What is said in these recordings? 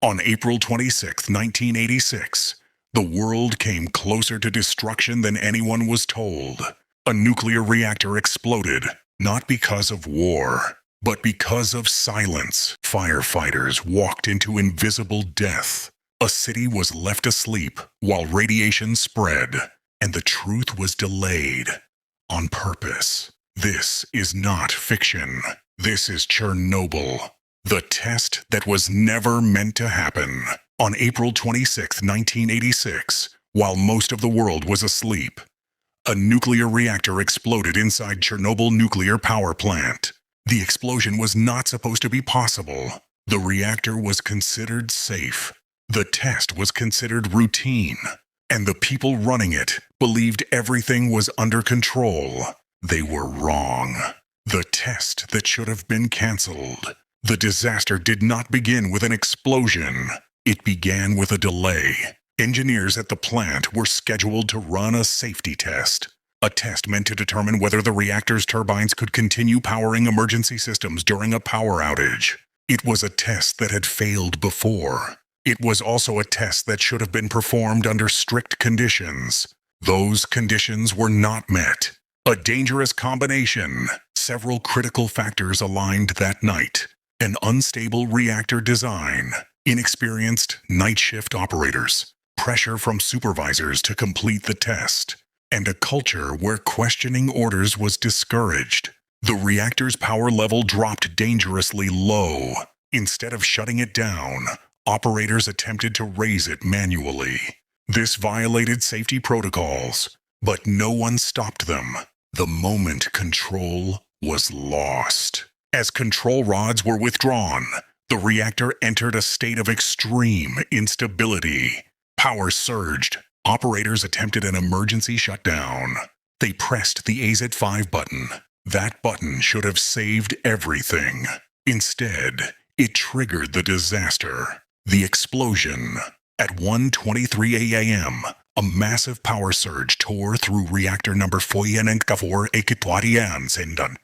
On April 26, 1986, the world came closer to destruction than anyone was told. A nuclear reactor exploded, not because of war, but because of silence. Firefighters walked into invisible death. A city was left asleep while radiation spread, and the truth was delayed on purpose. This is not fiction. This is Chernobyl, the test that was never meant to happen. On April 26, 1986, while most of the world was asleep, a nuclear reactor exploded inside Chernobyl Nuclear Power Plant. The explosion was not supposed to be possible. The reactor was considered safe. The test was considered routine, and the people running it believed everything was under control. They were wrong. The test that should have been canceled. The disaster did not begin with an explosion. It began with a delay. Engineers at the plant were scheduled to run a safety test. A test meant to determine whether the reactor's turbines could continue powering emergency systems during a power outage. It was a test that had failed before. It was also a test that should have been performed under strict conditions. Those conditions were not met. A dangerous combination. Several critical factors aligned that night. An unstable reactor design, inexperienced night shift operators, pressure from supervisors to complete the test, and a culture where questioning orders was discouraged. The reactor's power level dropped dangerously low. Instead of shutting it down, operators attempted to raise it manually. This violated safety protocols, but no one stopped them. The moment control was lost. As control rods were withdrawn, the reactor entered a state of extreme instability. Power surged. Operators attempted an emergency shutdown. They pressed the AZ5 button. That button should have saved everything. Instead, it triggered the disaster. The explosion. At 1:23 a.m., a massive power surge tore through reactor number 4 Sendan.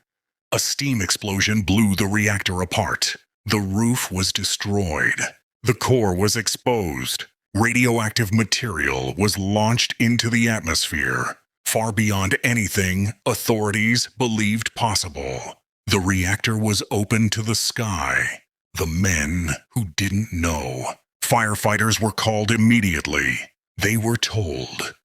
A steam explosion blew the reactor apart. The roof was destroyed. The core was exposed. Radioactive material was launched into the atmosphere, far beyond anything authorities believed possible. The reactor was open to the sky. The men who didn't know. Firefighters were called immediately. They were told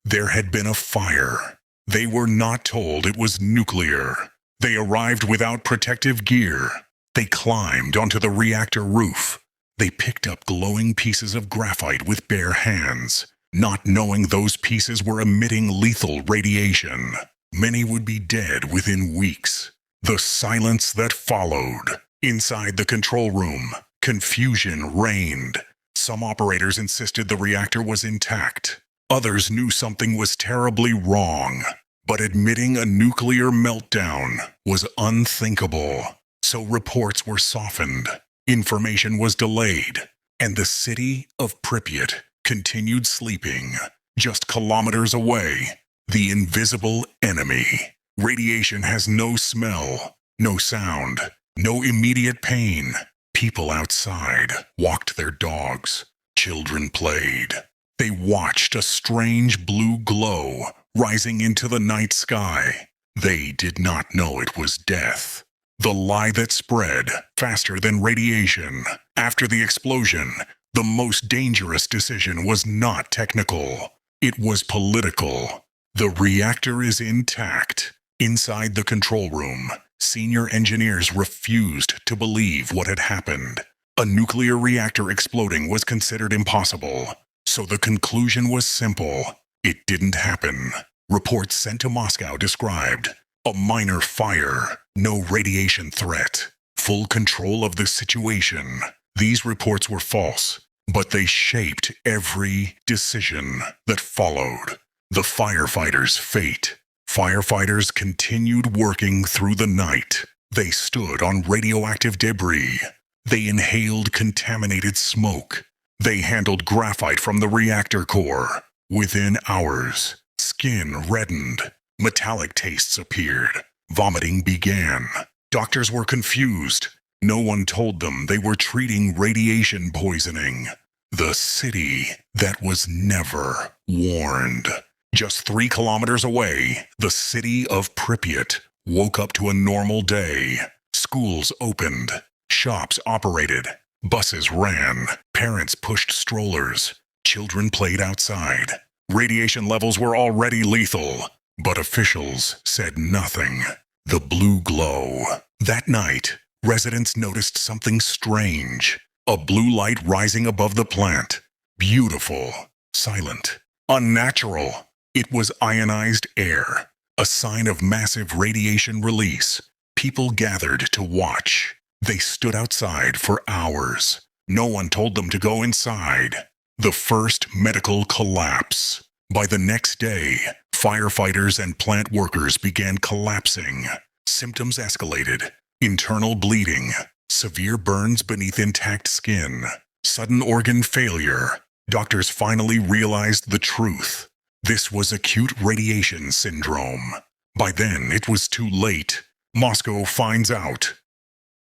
there had been a fire. They were not told it was nuclear. They arrived without protective gear. They climbed onto the reactor roof. They picked up glowing pieces of graphite with bare hands, not knowing those pieces were emitting lethal radiation. Many would be dead within weeks. The silence that followed. Inside the control room, confusion reigned. Some operators insisted the reactor was intact. Others knew something was terribly wrong. But admitting a nuclear meltdown was unthinkable. So reports were softened. Information was delayed. And the city of Pripyat continued sleeping. Just kilometers away, the invisible enemy. Radiation has no smell, no sound, no immediate pain. People outside walked their dogs. Children played. They watched a strange blue glow rising into the night sky. They did not know it was death. The lie that spread faster than radiation. After the explosion, the most dangerous decision was not technical. It was political. The reactor is intact. Inside the control room, senior engineers refused to believe what had happened. A nuclear reactor exploding was considered impossible. So the conclusion was simple. It didn't happen. Reports sent to Moscow described a minor fire, no radiation threat, full control of the situation. These reports were false, but they shaped every decision that followed. The firefighters' fate. Firefighters continued working through the night. They stood on radioactive debris. They inhaled contaminated smoke. They handled graphite from the reactor core. Within hours, skin reddened. Metallic tastes appeared. Vomiting began. Doctors were confused. No one told them they were treating radiation poisoning. The city that was never warned. Just 3 kilometers away, the city of Pripyat woke up to a normal day. Schools opened, shops operated, buses ran, parents pushed strollers, children played outside. Radiation levels were already lethal, but officials said nothing. The blue glow. That night, residents noticed something strange. A blue light rising above the plant. Beautiful, silent, unnatural. It was ionized air, a sign of massive radiation release. People gathered to watch. They stood outside for hours. No one told them to go inside. The first medical collapse. By the next day, firefighters and plant workers began collapsing. Symptoms escalated. Internal bleeding, severe burns beneath intact skin, sudden organ failure. Doctors finally realized the truth. This was acute radiation syndrome. By then, it was too late. Moscow finds out.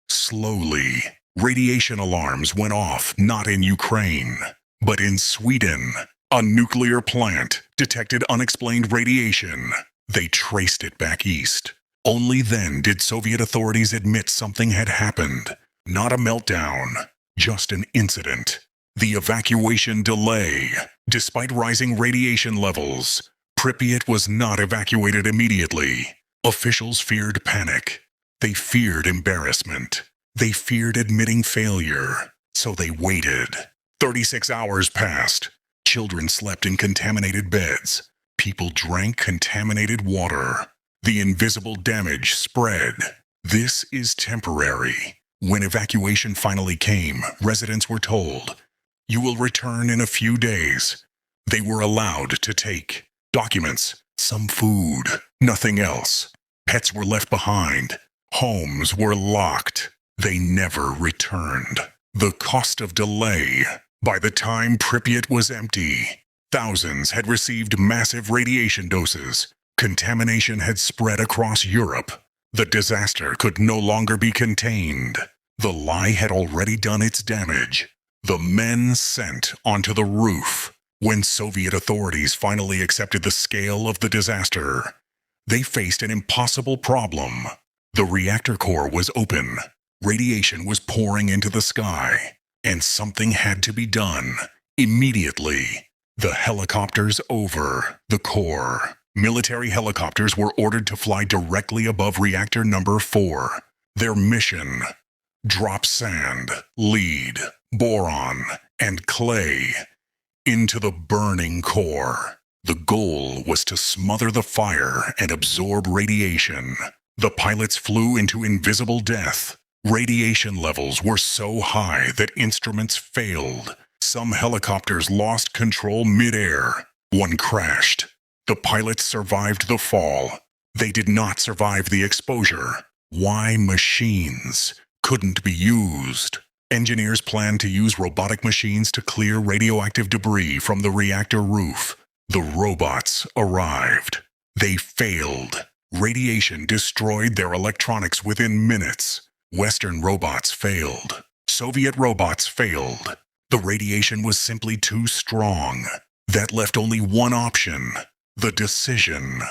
Slowly, radiation alarms went off not in Ukraine, but in Sweden. A nuclear plant detected unexplained radiation. They traced it back east. Only then did Soviet authorities admit something had happened. Not a meltdown, just an incident. The evacuation delay. Despite rising radiation levels, Pripyat was not evacuated immediately. Officials feared panic. They feared embarrassment. They feared admitting failure. So they waited. 36 hours passed. Children slept in contaminated beds. People drank contaminated water. The invisible damage spread. This is temporary. When evacuation finally came, residents were told, "You will return in a few days." They were allowed to take documents, some food, nothing else. Pets were left behind. Homes were locked. They never returned. The cost of delay. By the time Pripyat was empty, thousands had received massive radiation doses. Contamination had spread across Europe. The disaster could no longer be contained. The lie had already done its damage. The men sent onto the roof. When Soviet authorities finally accepted the scale of the disaster, they faced an impossible problem. The reactor core was open. Radiation was pouring into the sky, and something had to be done immediately. The helicopters over the core. Military helicopters were ordered to fly directly above reactor number 4. Their mission: drop sand, lead, boron, and clay into the burning core. The goal was to smother the fire and absorb radiation. The pilots flew into invisible death. Radiation levels were so high that instruments failed. Some helicopters lost control mid-air. One crashed. The pilots survived the fall. They did not survive the exposure. Why machines couldn't be used? Engineers planned to use robotic machines to clear radioactive debris from the reactor roof. The robots arrived. They failed. Radiation destroyed their electronics within minutes. Western robots failed. Soviet robots failed. The radiation was simply too strong. That left only one option: the decision.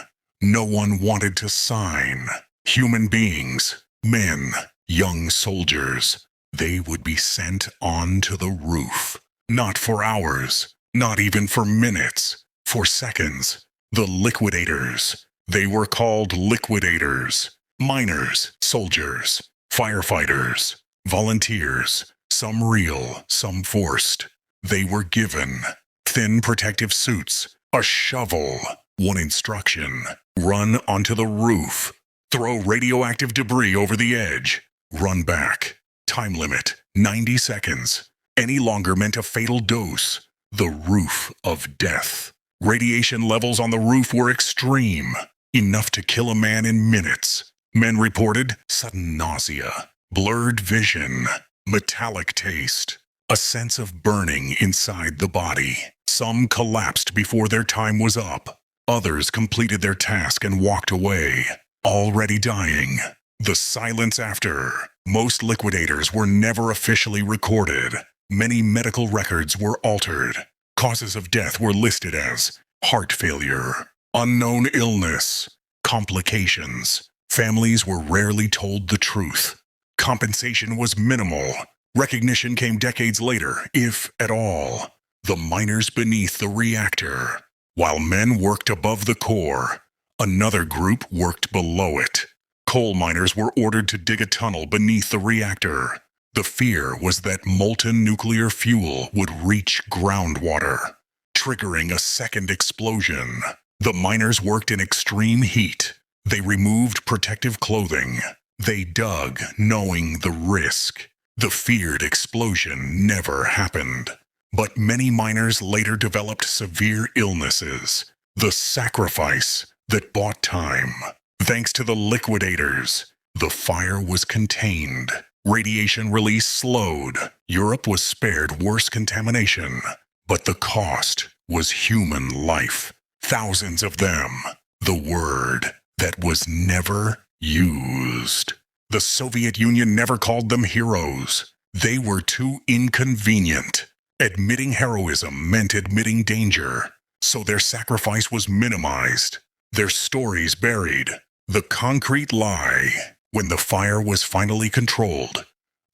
No one wanted to sign. Human beings, men, young soldiers, they would be sent onto the roof. Not for hours, not even for minutes, for seconds. The liquidators. They were called liquidators. Miners, soldiers, firefighters, volunteers, some real, some forced. They were given thin protective suits, a shovel, one instruction: run onto the roof, throw radioactive debris over the edge, run back. Time limit, 90 seconds. Any longer meant a fatal dose. The roof of death. Radiation levels on the roof were extreme, enough to kill a man in minutes. Men reported sudden nausea, blurred vision, metallic taste, a sense of burning inside the body. Some collapsed before their time was up. Others completed their task and walked away, already dying. The silence after. Most liquidators were never officially recorded. Many medical records were altered. Causes of death were listed as heart failure, unknown illness, complications. Families were rarely told the truth. Compensation was minimal. Recognition came decades later, if at all. The miners beneath the reactor. While men worked above the core, another group worked below it. Coal miners were ordered to dig a tunnel beneath the reactor. The fear was that molten nuclear fuel would reach groundwater, triggering a second explosion. The miners worked in extreme heat. They removed protective clothing. They dug, knowing the risk. The feared explosion never happened. But many miners later developed severe illnesses. The sacrifice that bought time. Thanks to the liquidators, the fire was contained. Radiation release slowed. Europe was spared worse contamination. But the cost was human life. Thousands of them. The word that was never used. The Soviet Union never called them heroes. They were too inconvenient. Admitting heroism meant admitting danger, so their sacrifice was minimized, their stories buried. The concrete lie. When the fire was finally controlled,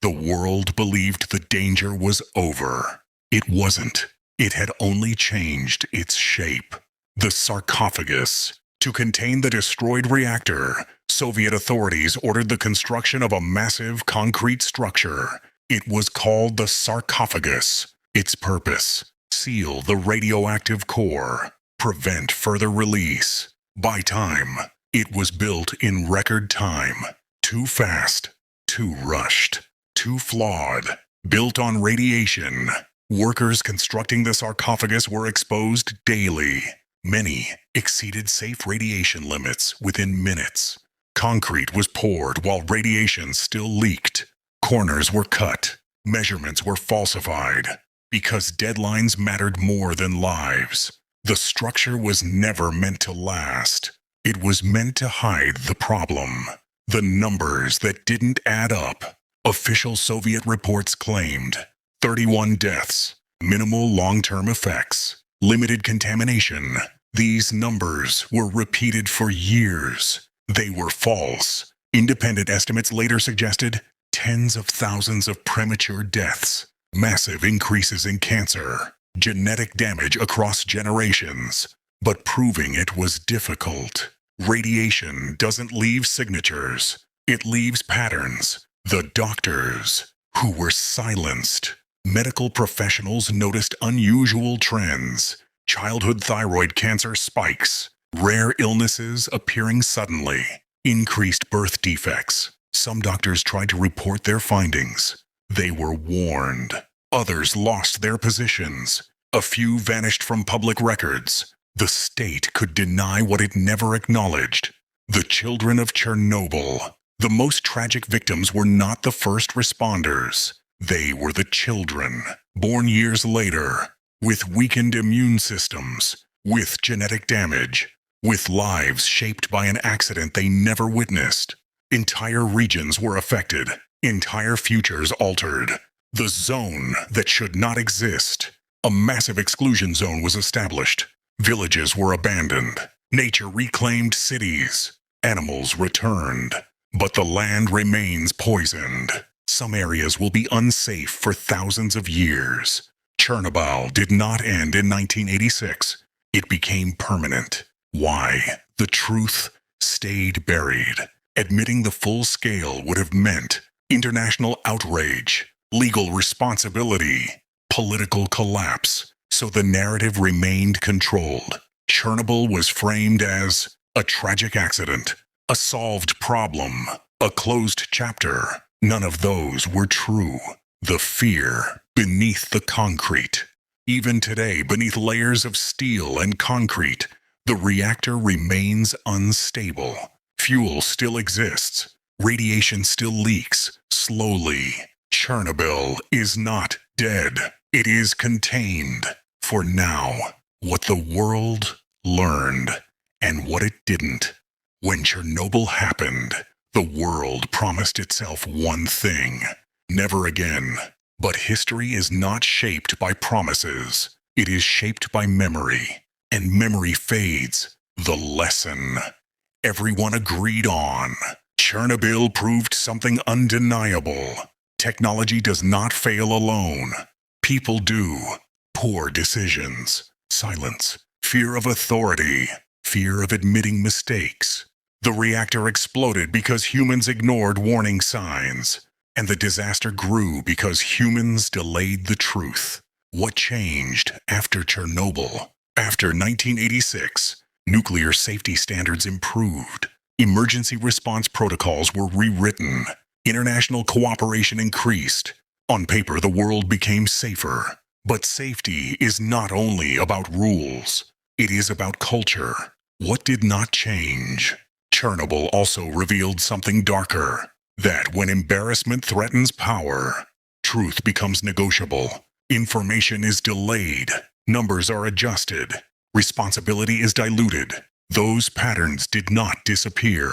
the world believed the danger was over. It wasn't. It had only changed its shape. The sarcophagus. To contain the destroyed reactor, Soviet authorities ordered the construction of a massive concrete structure. It was called the sarcophagus. Its purpose: seal the radioactive core, prevent further release. By time, it was built in record time. Too fast, too rushed, too flawed. Built on radiation. Workers constructing the sarcophagus were exposed daily. Many exceeded safe radiation limits within minutes. Concrete was poured while radiation still leaked. Corners were cut. Measurements were falsified. Because deadlines mattered more than lives. The structure was never meant to last. It was meant to hide the problem. The numbers that didn't add up. Official Soviet reports claimed 31 deaths, minimal long-term effects, limited contamination. These numbers were repeated for years. They were false. Independent estimates later suggested tens of thousands of premature deaths, massive increases in cancer, genetic damage across generations. But proving it was difficult. Radiation doesn't leave signatures. It leaves patterns. The doctors, who were silenced. Medical professionals noticed unusual trends. Childhood thyroid cancer spikes. Rare illnesses appearing suddenly. Increased birth defects. Some doctors tried to report their findings. They were warned. Others lost their positions. A few vanished from public records. The state could deny what it never acknowledged. The children of Chernobyl. The most tragic victims were not the first responders. They were the children, born years later, with weakened immune systems, with genetic damage, with lives shaped by an accident they never witnessed. Entire regions were affected, entire futures altered. The zone that should not exist. A massive exclusion zone was established. Villages were abandoned. Nature reclaimed cities. Animals returned. But the land remains poisoned. Some areas will be unsafe for thousands of years. Chernobyl did not end in 1986. It became permanent. Why? The truth stayed buried. Admitting the full scale would have meant international outrage, legal responsibility, political collapse. So the narrative remained controlled. Chernobyl was framed as a tragic accident, a solved problem, a closed chapter. None of those were true. The fear beneath the concrete. Even today, beneath layers of steel and concrete, the reactor remains unstable. Fuel still exists. Radiation still leaks, slowly. Chernobyl is not dead. It is contained. For now, what the world learned and what it didn't. When Chernobyl happened, The world promised itself one thing: never again. But history is not shaped by promises. It is shaped by memory. And memory fades. The lesson everyone agreed on. Chernobyl proved something undeniable. Technology does not fail alone. People do. Poor decisions, silence, fear of authority, fear of admitting mistakes. The reactor exploded because humans ignored warning signs. And the disaster grew because humans delayed the truth. What changed after Chernobyl? After 1986, nuclear safety standards improved. Emergency response protocols were rewritten. International cooperation increased. On paper, the world became safer. But safety is not only about rules. It is about culture. What did not change? Chernobyl also revealed something darker. That when embarrassment threatens power, truth becomes negotiable. Information is delayed. Numbers are adjusted. Responsibility is diluted. Those patterns did not disappear.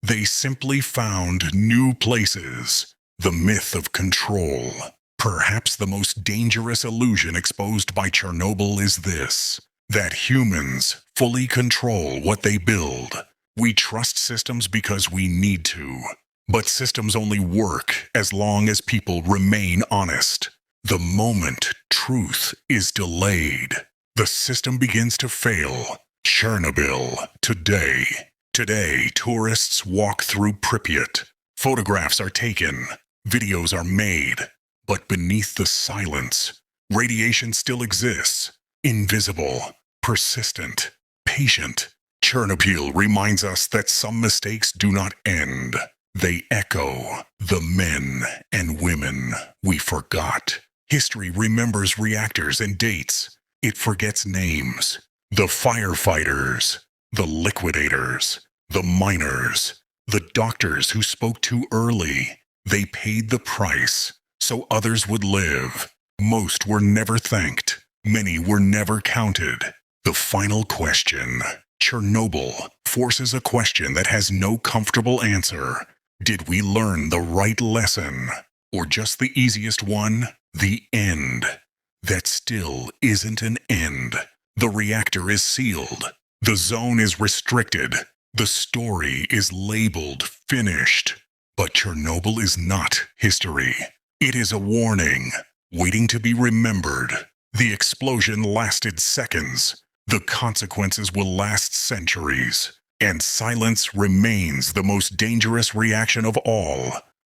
They simply found new places. The myth of control. Perhaps the most dangerous illusion exposed by Chernobyl is this: that humans fully control what they build. We trust systems because we need to. But systems only work as long as people remain honest. The moment truth is delayed, the system begins to fail. Chernobyl, today. Today, tourists walk through Pripyat. Photographs are taken. Videos are made. But beneath the silence, radiation still exists. Invisible, persistent, patient. Chernobyl reminds us that some mistakes do not end. They echo the men and women we forgot. History remembers reactors and dates. It forgets names. The firefighters, the liquidators, the miners, the doctors who spoke too early. They paid the price so others would live. Most were never thanked. Many were never counted. The final question. Chernobyl forces a question that has no comfortable answer. Did we learn the right lesson? Or just the easiest one? The end. That still isn't an end. The reactor is sealed. The zone is restricted. The story is labeled finished. But Chernobyl is not history. It is a warning, waiting to be remembered. The explosion lasted seconds. The consequences will last centuries. And silence remains the most dangerous reaction of all.